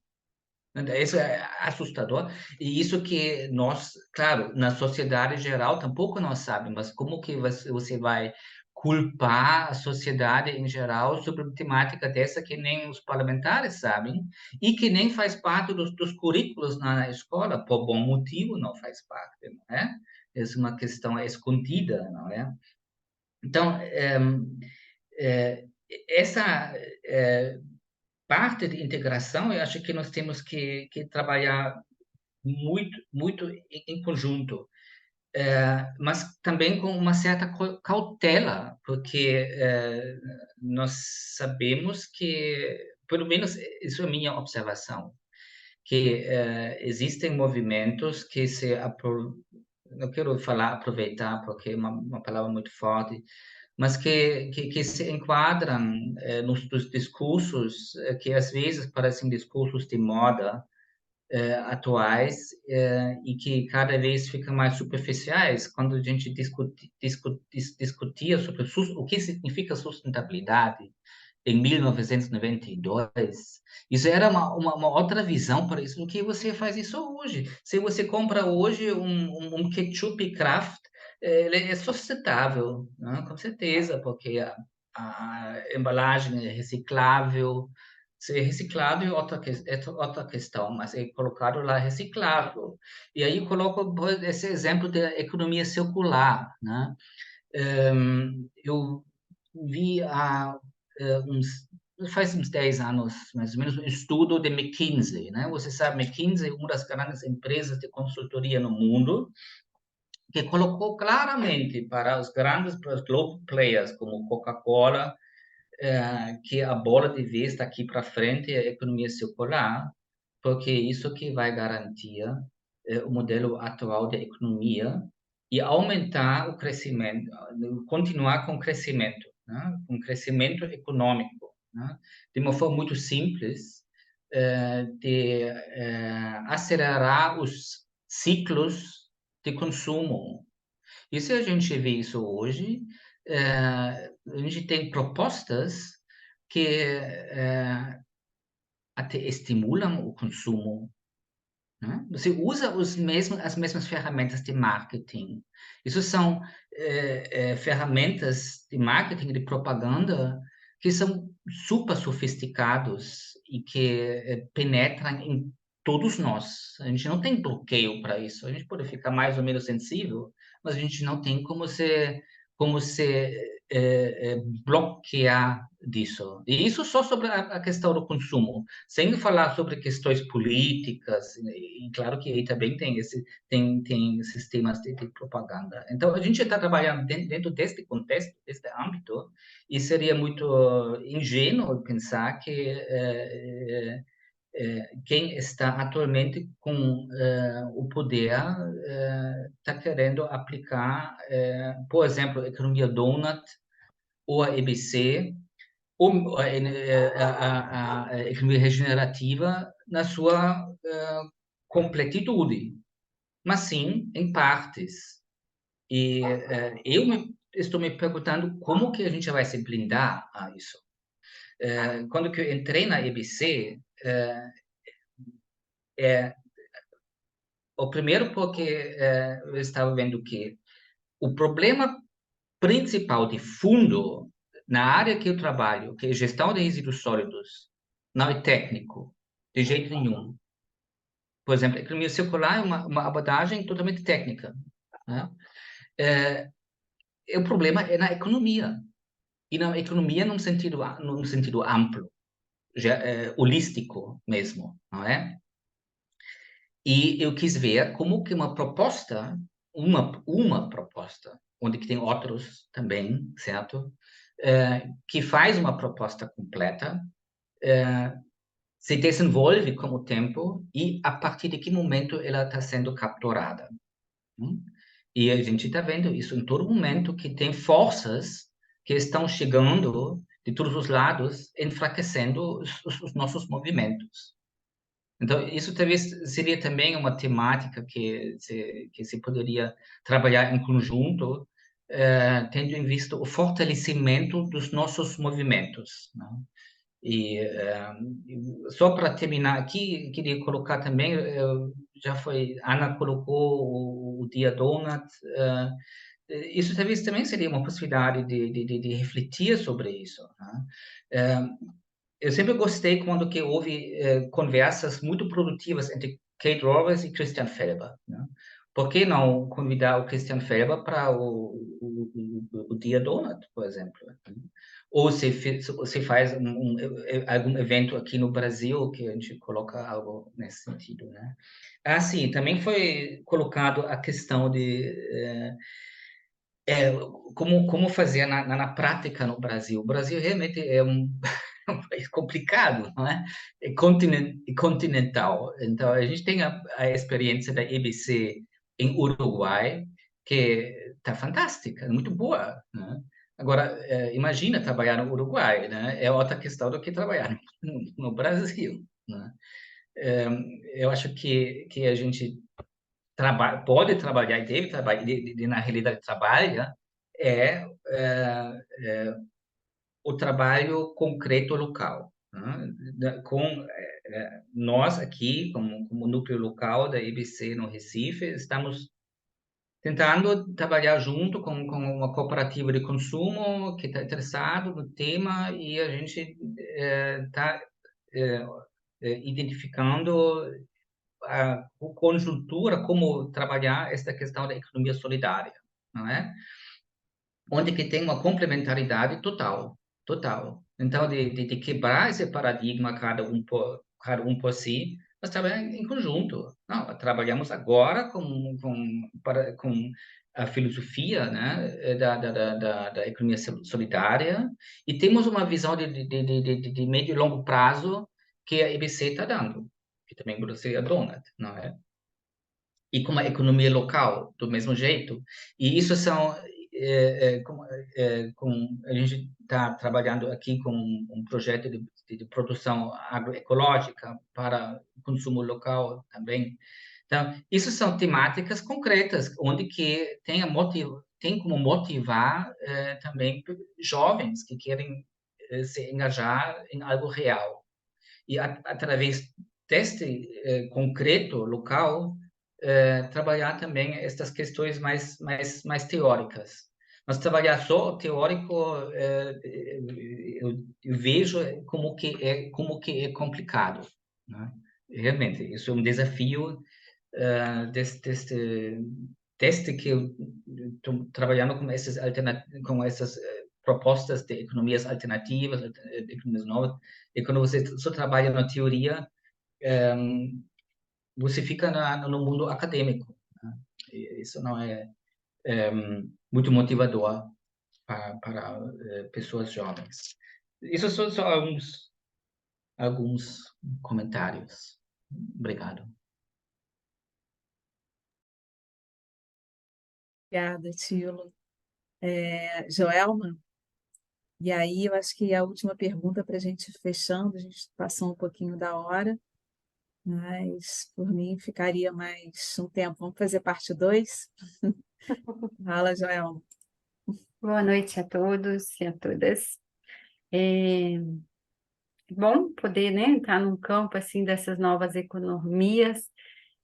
S3: Isso é assustador. E isso que nós, claro, na sociedade geral, tampouco nós sabemos, mas como que você vai culpar a sociedade em geral sobre uma temática dessa que nem os parlamentares sabem e que nem faz parte dos currículos na escola, por bom motivo não faz parte, não é? Essa é uma questão escondida, não é? Então, essa parte de integração, eu acho que nós temos que trabalhar muito em conjunto, mas também com uma certa cautela, porque nós sabemos que, pelo menos isso é a minha observação, que existem movimentos que não quero falar aproveitar, porque é uma palavra muito forte, mas que se enquadram nos discursos que às vezes parecem discursos de moda atuais e que cada vez ficam mais superficiais quando a gente discutia sobre o que significa sustentabilidade em 1992. Isso era uma outra visão para isso do que você faz isso hoje. Se você compra hoje um ketchup Kraft, ele é sustentável, né? Com certeza, porque a embalagem é reciclável. Se é reciclado é outra questão, mas é colocado lá reciclável. E aí eu coloco esse exemplo da economia circular, né? Eu vi faz uns 10 anos, mais ou menos, um estudo de McKinsey, né? Você sabe, McKinsey é uma das grandes empresas de consultoria no mundo, que colocou claramente para os global players, como Coca-Cola, que a bola de vez daqui para frente é a economia circular, porque é isso que vai garantir o modelo atual de economia e aumentar o crescimento, continuar com o crescimento, né? Com crescimento econômico, né? De uma forma muito simples, de acelerar os ciclos de consumo. E se a gente vê isso hoje, a gente tem propostas que até estimulam o consumo, né? Você usa as mesmas ferramentas de marketing. Isso são ferramentas de marketing, de propaganda, que são super sofisticados e que penetram em todos nós. A gente não tem bloqueio para isso. A gente pode ficar mais ou menos sensível, mas a gente não tem como se bloquear disso. E isso só sobre a questão do consumo, sem falar sobre questões políticas, e claro que aí também tem sistemas de propaganda. Então, a gente está trabalhando dentro deste contexto, deste âmbito, e seria muito ingênuo pensar que quem está atualmente com o poder está querendo aplicar, por exemplo, a economia donut ou a EBC, ou a economia regenerativa na sua completitude, mas sim em partes. E estou me perguntando como que a gente vai se blindar a isso. Quando que eu entrei na EBC, o primeiro porque eu estava vendo que o problema principal de fundo na área que eu trabalho, que é gestão de resíduos sólidos, não é técnico, de jeito nenhum. Por exemplo, a economia circular é uma abordagem totalmente técnica, né? O problema é na economia, e na economia num sentido amplo, holístico mesmo, não é? E eu quis ver como que uma proposta, onde que tem outros também, certo? Que faz uma proposta completa, se desenvolve com o tempo e a partir de que momento ela está sendo capturada. E a gente está vendo isso em todo momento, que tem forças que estão chegando de todos os lados, enfraquecendo os nossos movimentos. Então, isso talvez seria também uma temática que se poderia trabalhar em conjunto, tendo em vista o fortalecimento dos nossos movimentos, né? E só para terminar aqui, queria colocar também, Ana colocou o Dia Donut, isso talvez também seria uma possibilidade de refletir sobre isso, né? Eu sempre gostei quando que houve conversas muito produtivas entre Kate Roberts e Christian Felber, né? Por que não convidar o Christian Felber para o Dia Donut, por exemplo? Ou se faz algum evento aqui no Brasil que a gente coloca algo nesse sentido, né? Sim, também foi colocado a questão de como fazer na prática no Brasil. O Brasil realmente é um país complicado, não é? É continental. Então, a gente tem a experiência da EBC em Uruguai, que está fantástica, muito boa, né? Agora, imagina trabalhar no Uruguai, né? É outra questão do que trabalhar no Brasil, né? Eu acho que a gente pode trabalhar e deve trabalhar, na realidade trabalha, é, o trabalho concreto local, né? Com nós aqui, como núcleo local da EBC no Recife, estamos tentando trabalhar junto com uma cooperativa de consumo que está interessado no tema e a gente está identificando a conjuntura, como trabalhar esta questão da economia solidária, não é? Onde que tem uma complementaridade total. Então, de quebrar esse paradigma, cada um por si, nós trabalhamos em conjunto. Não, trabalhamos agora com a filosofia, né, da economia solidária e temos uma visão de médio e longo prazo que a EBC está dando, que também você é dona, não é? E com a economia local, do mesmo jeito. E isso são, a gente está trabalhando aqui com um projeto de produção agroecológica para consumo local também. Então, isso são temáticas concretas, onde que tem como motivar também jovens que querem se engajar em algo real. E através deste concreto local, trabalhar também estas questões mais teóricas. Mas trabalhar só o teórico, eu vejo como que é complicado, né? Realmente, isso é um desafio desde que eu estou trabalhando com essas propostas de economias alternativas, de economias novas, e quando você só trabalha na teoria, você fica no mundo acadêmico, né? E isso não é muito motivador para pessoas jovens. Isso são só alguns comentários. Obrigado.
S1: Obrigada, Tilo. Joelma, e aí eu acho que a última pergunta para a gente ir fechando, a gente passou um pouquinho da hora, mas por mim ficaria mais um tempo. Vamos fazer parte 2? Fala, Joelma.
S8: Boa noite a todos e a todas. É bom poder, né, entrar num campo assim dessas novas economias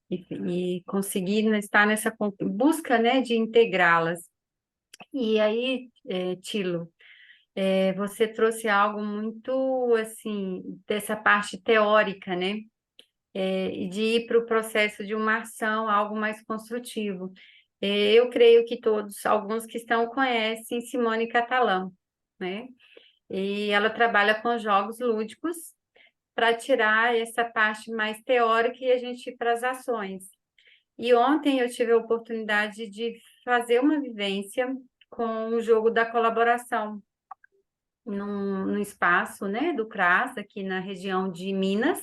S8: e conseguir estar nessa busca, né, de integrá-las. E aí, Tilo, você trouxe algo muito assim dessa parte teórica, né? E de ir para o processo de uma ação, algo mais construtivo. Eu creio que alguns que estão conhecem Simone Catalã, né? E ela trabalha com jogos lúdicos para tirar essa parte mais teórica e a gente ir para as ações. E ontem eu tive a oportunidade de fazer uma vivência com o jogo da colaboração. no espaço, né, do CRAS, aqui na região de Minas,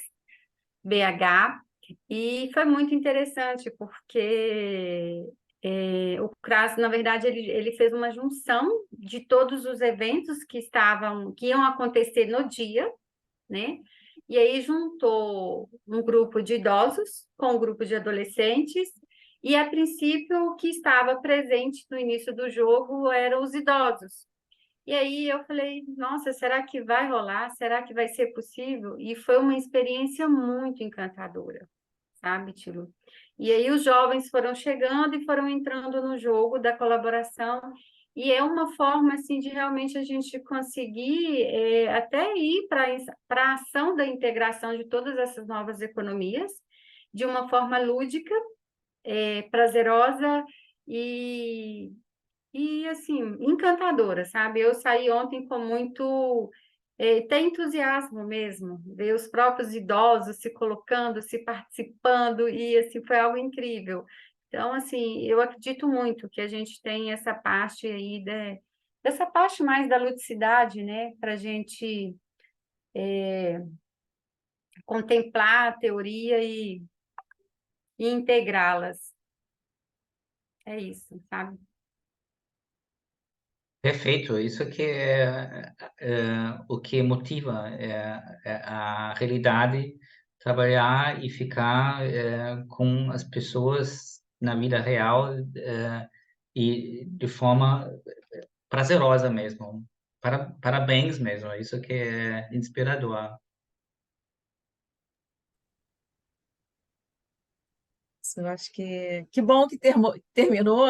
S8: BH, e foi muito interessante, porque o CRAS, na verdade, ele fez uma junção de todos os eventos que iam acontecer no dia, né? E aí juntou um grupo de idosos com um grupo de adolescentes, e a princípio o que estava presente no início do jogo eram os idosos. E aí eu falei, nossa, será que vai rolar? Será que vai ser possível? E foi uma experiência muito encantadora, sabe, Tilo? E aí os jovens foram chegando e foram entrando no jogo da colaboração, e é uma forma, assim, de realmente a gente conseguir até ir para a ação da integração de todas essas novas economias, de uma forma lúdica, prazerosa e, assim, encantadora, sabe? Eu saí ontem com muito até entusiasmo mesmo, ver os próprios idosos se colocando, se participando, e assim, foi algo incrível. Então, assim, eu acredito muito que a gente tem essa parte aí, dessa parte mais da ludicidade, né? Para a gente contemplar a teoria e integrá-las. É isso, sabe?
S3: Perfeito, isso que é o que motiva é a realidade, trabalhar e ficar com as pessoas na vida real e de forma prazerosa mesmo. Parabéns mesmo, isso que é inspirador.
S1: Eu acho que bom que terminou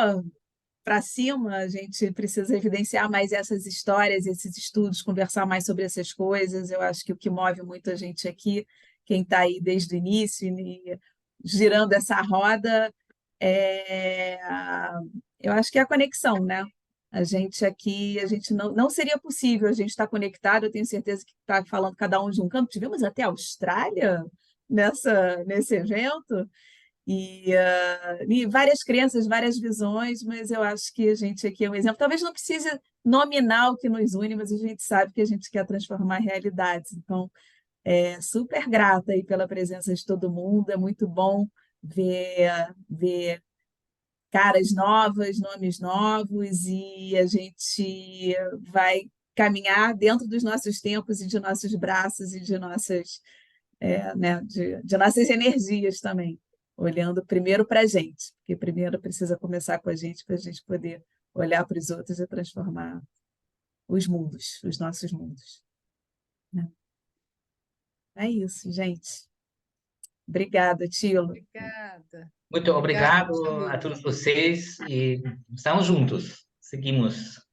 S1: para cima, a gente precisa evidenciar mais essas histórias, esses estudos, conversar mais sobre essas coisas. Eu acho que o que move muito a gente aqui, quem está aí desde o início, e girando essa roda, eu acho que é a conexão, né? A gente aqui, a gente não seria possível a gente estar conectado, eu tenho certeza que está falando cada um de um canto. Tivemos até a Austrália nesse evento, e várias crenças, várias visões, mas eu acho que a gente aqui é um exemplo. Talvez não precise nominar o que nos une, mas a gente sabe que a gente quer transformar realidades. Então, super grata aí pela presença de todo mundo. É muito bom ver caras novas, nomes novos, e a gente vai caminhar dentro dos nossos tempos e de nossos braços e de né, de nossas energias também, olhando primeiro para a gente, porque primeiro precisa começar com a gente para a gente poder olhar para os outros e transformar os mundos, os nossos mundos, né? É isso, gente. Obrigada, Tilo.
S9: Obrigada.
S3: Muito obrigado
S9: Obrigada,
S3: a
S9: Tilo.
S3: todos vocês e estamos juntos. Seguimos.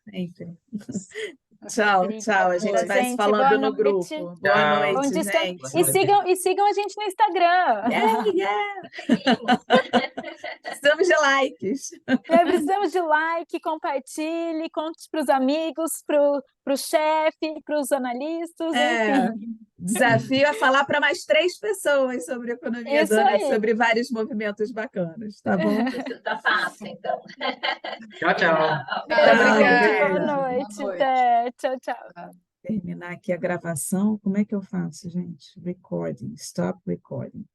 S1: Sempre. Tchau, tchau. A gente
S5: Obrigada,
S1: vai se
S5: gente.
S1: falando
S5: Boa
S1: no
S5: noite.
S1: grupo. Boa
S3: Tchau.
S1: noite,
S5: Onde estão?
S1: gente.
S3: Boa
S5: E
S3: noite.
S5: sigam a gente no Instagram.
S1: Precisamos de likes.
S5: Precisamos de like, compartilhe, conte para os amigos, para o chefe, para os analistas, enfim.
S1: Desafio é falar para mais 3 pessoas sobre economia
S5: Isso
S1: dona,
S5: aí.
S1: sobre vários movimentos bacanas, tá bom?
S2: Isso tá fácil, então.
S3: Tchau, tchau.
S9: Obrigada.
S1: beijo.
S5: Boa noite. Até. Tchau, tchau.
S1: Terminar aqui a gravação. Como é que eu faço, gente? Recording. Stop recording.